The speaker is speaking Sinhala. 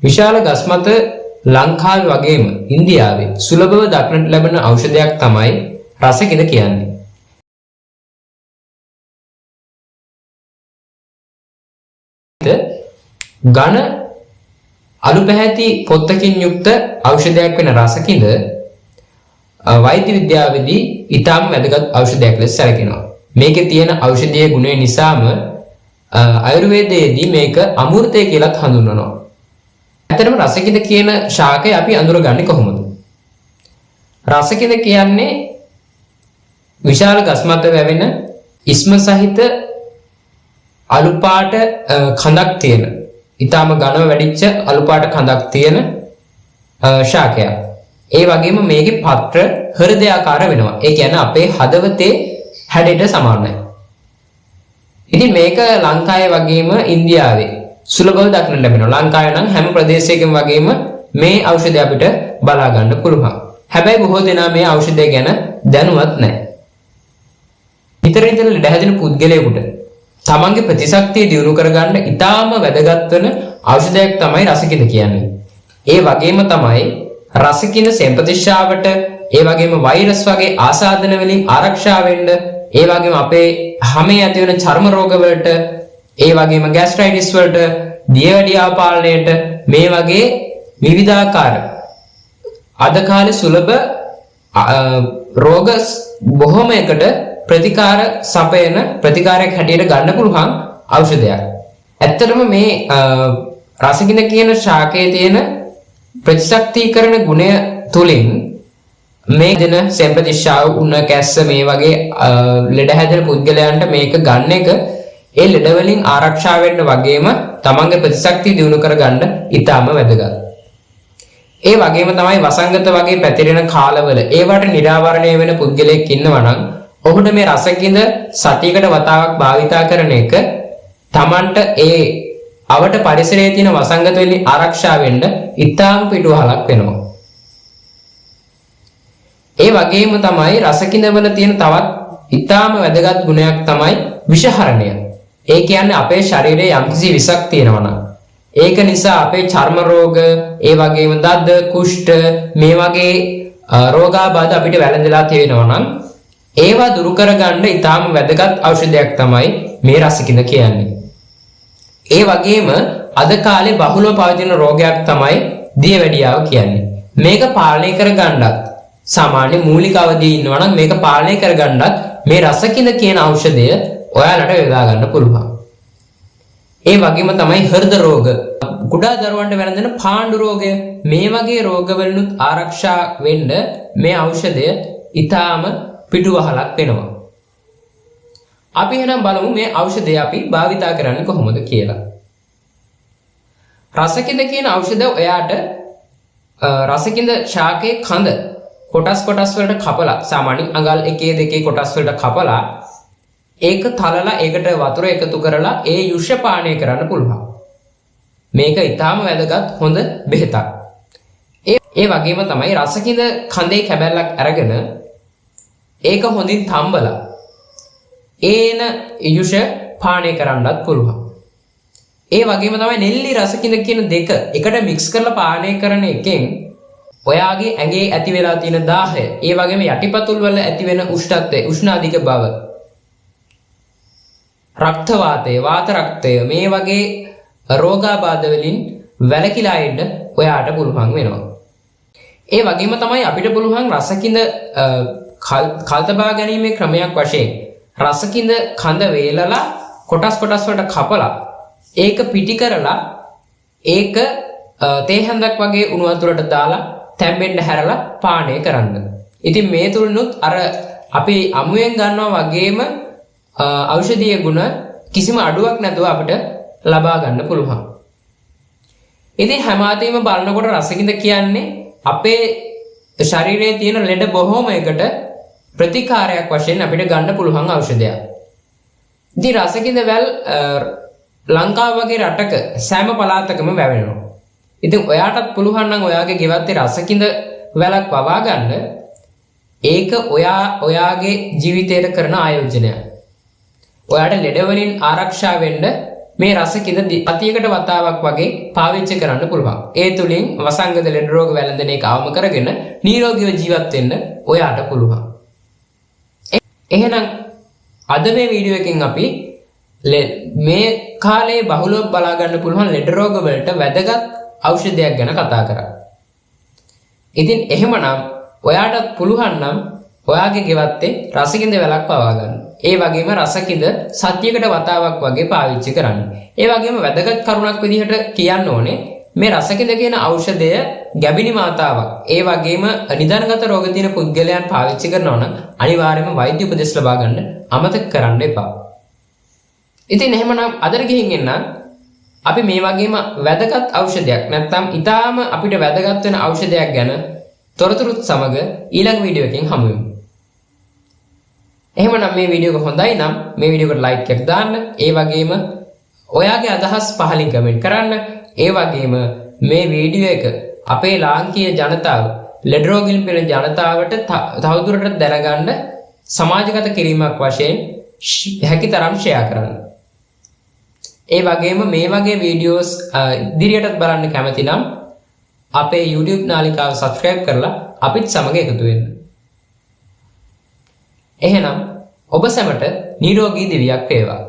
විශාල ගස් මත ලංකාවේ වගේම ඉන්දියාවේ සුලභව දක්නට ලැබෙන ඖෂධයක් තමයි රසකිඳ කියන්නේ. ඝන අලු පැහැති පොත්තකින් යුක්ත ඖෂධයක් වෙන රසකිඳ වෛද්‍ය විද්‍යාවේදී ඊටම වැදගත් ඖෂධයක් ලෙස සැලකෙනවා. මේකේ තියෙන ඖෂධීය ගුණය නිසාම ආයුර්වේදයේදී මේක අමෘතය කියලාත් හඳුන්වනවා. ඇත්තටම රසකිඳ කියන ශාකය අපි අඳුරගන්නේ කොහොමද? රසකිඳ කියන්නේ විශාල ගස් මත වැවෙන ඉස්ම සහිත අලු පාට කඳක් තියෙන, ඊටාම ඝනව වැඩිච්ච අලු පාට කඳක් තියෙන ශාකයක්. ඒ වගේම මේකේ පත්‍ර හෘදයාකාර වෙනවා. ඒ කියන්නේ අපේ හදවතේ හැඩයට සමානයි. ඉතින් මේක ලංකාවේ වගේම ඉන්දියාවේ සුලභව දක්නට ලැබෙනවා. ලංකාවේ නම් හැම ප්‍රදේශයකම වගේම මේ ඖෂධය අපිට බලා ගන්න පුළුවන්. හැබැයි බොහෝ දෙනා මේ ඖෂධය ගැන දැනුවත් නැහැ. විතර විතර ලෙඩ හැදෙන පුද්ගලයෙකුට තමන්ගේ ප්‍රතිශක්තිය දියුණු කරගන්න ඉතාම වැදගත් වෙන ඖෂධයක් තමයි රසකිඳ කියන්නේ. ඒ වගේම තමයි රසකිඳ සෙම්පතිශ්‍රාවට, ඒ වගේම වෛරස් වගේ ආසාදන වලින් ආරක්ෂා වෙන්න, ඒ වගේම අපේ හැමේ ඇති වෙන චර්ම රෝග වලට, ඒ වගේම ગેස්ට්‍රයිටිස් වලට, දියවැඩියා පාලනයට මේ වගේ විවිධාකාර අද කාලේ සුලභ රෝග බොහොමයකට ප්‍රතිකාර සපයන ප්‍රතිකාරයක් හැටියට ගන්න පුළුවන් ඖෂධයක්. ඇත්තටම මේ රසකිඳ කියන ශාකයේ තියෙන ප්‍රතිශක්තිකරණ ගුණය තුලින් මේ දෙන සෙම්පතිශ්‍රාව, උණ කැස්ස මේ වගේ ලෙඩ හැදෙන පුද්ගලයන්ට මේක ගන්න එක ඒ ලෙඩ වලින් ආරක්ෂා වෙන්න වගේම තමන්ගේ ප්‍රතිශක්තිය දියුණු කරගන්න ඉතාම වැදගත්. ඒ වගේම තමයි වසංගත වගේ පැතිරෙන කාලවල ඒවට නිරාවරණය වෙන පුද්ගලයෙක් ඉන්නවා නම් ඔහුට මේ රසකිඳ සතියකට වතාවක් භාවිතා කරන එක තමන්ට ඒ අවට පරිසරයේ තියෙන වසංගත වලින් ආරක්ෂා වෙන්න ඉතාම පිටුවහලක් වෙනවා. ඒ වගේම තමයි රසකිඳ වල තියෙන තවත් ඉතාම වැදගත් ගුණයක් තමයි විෂහරණය. ඒ කියන්නේ අපේ ශරීරයේ යම්කිසි විසක් තියෙනවා නම් ඒක නිසා අපේ චර්ම රෝග, ඒ වගේම දද්ද, කුෂ්ඨ මේ වගේ රෝගාබාධ අපිට වැළඳලා තියෙනවා නම් ඒවා දුරු කරගන්න ඉතාම වැදගත් ඖෂධයක් තමයි මේ රසකිඳ කියන්නේ. ඒ වගේම අද කාලේ බහුලව පවතින රෝගයක් තමයි දියවැඩියාව කියන්නේ. මේක පාලනය කරගන්නත් සාමාන්‍ය මූලික අවධියේ ඉන්නවා නම් මේක පාලනය කරගන්නත් මේ රසකිඳ කියන ඖෂධය ඔයාලට යොදා ගන්න පුළුවන්. ඒ වගේම තමයි හෘද රෝග, කුඩා දරුවන්ට වැළඳෙන පාණ්ඩු රෝගය මේ වගේ රෝගවලුත් ආරක්ෂා වෙන්න මේ ඖෂධය ඊටාම පිටුවහලක් වෙනවා. අපි එහෙනම් බලමු මේ ඖෂධය අපි භාවිතා කරන්නේ කොහොමද කියලා. රසකිඳ කියන ඖෂධය ඔයාට රසකිඳ ශාකයේ කඳ කොටස් වලට කපලා, සාමාන්‍යයෙන් අඟල් 1 2 කොටස් වලට කපලා ඒක තලලා ඒකට වතුර එකතු කරලා ඒ යුෂ පානය කරන්න පුළුවන්. මේක ඊටාම වැදගත් හොඳ බෙහෙතක්. ඒ වගේම තමයි රසකිඳ කඳේ කැබැල්ලක් අරගෙන ඒක හොඳින් තම්බලා ඒන යුෂ පානය කරන්නත් පුළුවන්. ඒ වගේම තමයි නෙල්ලි රසකිඳ කියන දෙක එකට මික්ස් කරලා පානය කරන එකෙන් ඔයාගේ ඇඟේ ඇති වෙලා තියෙන දාහය, ඒ වගේම යටිපතුල් වල ඇති වෙන උෂ්ණත්වය, උෂ්ණ අධික බව, රක්ත වාතය, වාත රක්තය මේ වගේ රෝගාබාධ වලින් වැළකීලා ඉන්න ඔයාට පුළුවන් වෙනවා. ඒ වගේම තමයි අපිට පුළුවන් රසකිඳ කල්තබා ගැනීමේ ක්‍රමයක් වශයෙන් රසකිඳ කඳ වේලලා කොටස් වලට කපලා ඒක පිටි කරලා ඒක තේ හැන්දක් වගේ උණු වතුරට දාලා තැම්බෙන්න හැරලා පානය කරන්න. ඉතින් මේ තුලිනුත් අර අපි අමුයෙන් ගන්නවා වගේම ඖෂධීය ගුණ කිසිම අඩුවක් නැතුව අපිට ලබා ගන්න පුළුවන්. ඉතින් හැමතිස්සෙම බලනකොට රසකිඳ කියන්නේ අපේ ශරීරයේ තියෙන ලෙඩ බොහෝමයකට ප්‍රතිකාරයක් වශයෙන් අපිට ගන්න පුළුවන් ඖෂධයක්. ඉතින් රසකිඳ වැල් ලංකාව වගේ රටක සෑම පළාතකම වැවෙනවා. ඉතින් ඔයාටත් පුළුවන් නම් ඔයාගේ ගෙවත්තේ රසකිඳ වැලක් වවා ගන්න. ඒක ඔයාගේ ජීවිතයට කරන ආයෝජනයක්. ඔයාට ලෙඩ වලින් ආරක්ෂා වෙන්න මේ රසකින්ද අතියකට වතාවක් වගේ පාවිච්චි කරන්න පුළුවන්. ඒ තුලින් වසංගත ලෙඩ රෝග වැළඳන එක අවම කරගෙන නිරෝගීව ජීවත් වෙන්න ඔයාට පුළුවන්. එහෙනම් අද මේ වීඩියෝ එකෙන් අපි මේ කාලේ බහුලව බලා ගන්න පුළුවන් ලෙඩ රෝග වලට වැදගත් ඖෂධයක් ගැන කතා කරා. ඉතින් එහෙමනම් ඔයාටත් පුළුවන් නම් ඔයාගේ ගෙවත්තේ රසකින්ද වැලක් පවා ගන්න. ඒ වගේම රසකින්ද සතියකට වතාවක් වගේ පාවිච්චි කරන්න. ඒ වගේම වැදගත් කරුණක් විදිහට කියන්න ඕනේ මේ රසකින්ද කියන ඖෂධය ගැබිණි මාතාවක් ඒ වගේම නිදානගත රෝග තියෙන පුද්ගලයන් පාවිච්චි කරනවා නම් අනිවාර්යයෙන්ම වෛද්‍ය උපදෙස් ලබා ගන්න අමතක කරන්න එපා. ඉතින් එහෙමනම් අදට ගිහින් එන්න අපි මේ වගේම වැදගත් ඖෂධයක් නැත්නම් ඊටාම අපිට වැදගත් වෙන ඖෂධයක් ගැන තොරතුරුත් සමග ඊළඟ වීඩියෝ එකකින් හමු වෙමු. එහෙමනම් මේ වීඩියෝ එක හොඳයි නම් මේ වීඩියෝ එකට ලයික් එකක් දාන්න. ඒ වගේම ඔයාගේ අදහස් පහලින් කමෙන්ට් කරන්න. ඒ වගේම මේ වීඩියෝ එක අපේ ලාංකීය ජනතාව ලෙඩ රෝගීන් පිළිබඳ ජනතාවට තවදුරටත් දැනගන්න සමාජගත කිරීමක් වශයෙන් හැකිතරම් ෂෙයා කරන්න. ඒ වගේම මේ වගේ වීඩියෝස් ඉදිරියටත් බලන්න කැමති නම් අපේ YouTube නාලිකාව subscribe කරලා අපිත් සමග එකතු වෙන්න. එහෙනම් ඔබ සැමට නිරෝගී දිවියක් වේවා.